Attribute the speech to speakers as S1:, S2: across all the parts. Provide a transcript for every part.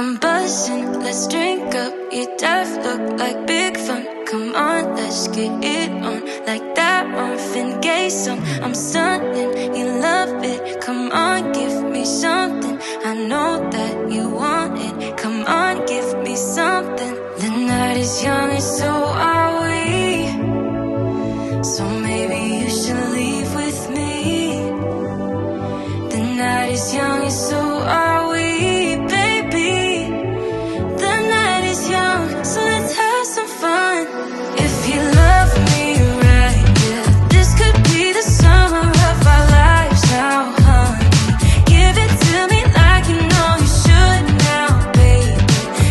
S1: I'm buzzing, let's drink up. You deaf look like big fun. Come on, let's get it on. Like that on Finn Gay song. I'm stunning, you love it. Come on, give me something. I know that you want it. Come on, give me something. The night is young and so are we. So maybe you should leave with me. The night is young and so are we. So let's have some fun. If you love me right, yeah, this could be the summer of our lives now, honey. Give it to me like you know you should now, baby.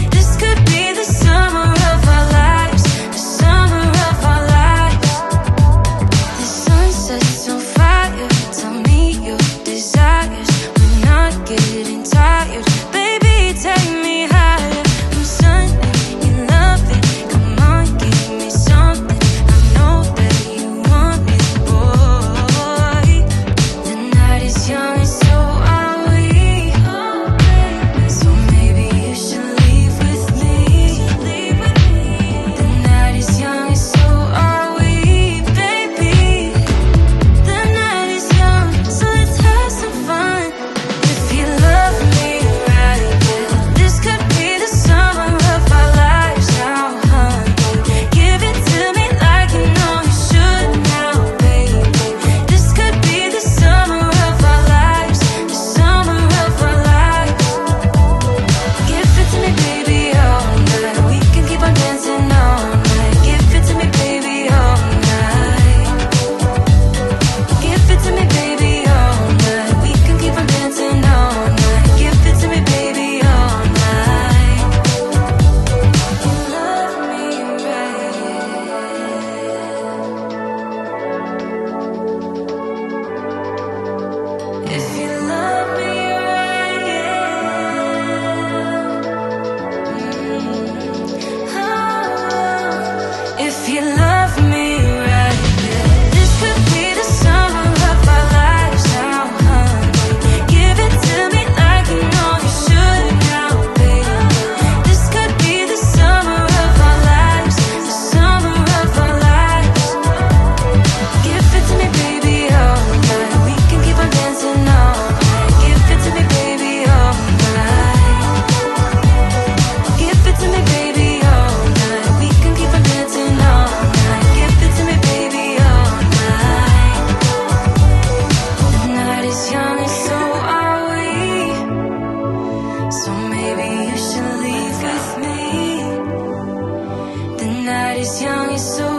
S1: This could be the summer of our lives, the summer of our lives. The sun sets on fire, tell me your desires. We're not getting tired, baby, take me higher. I'm sunny. So maybe you should leave with me. The night is young, it's so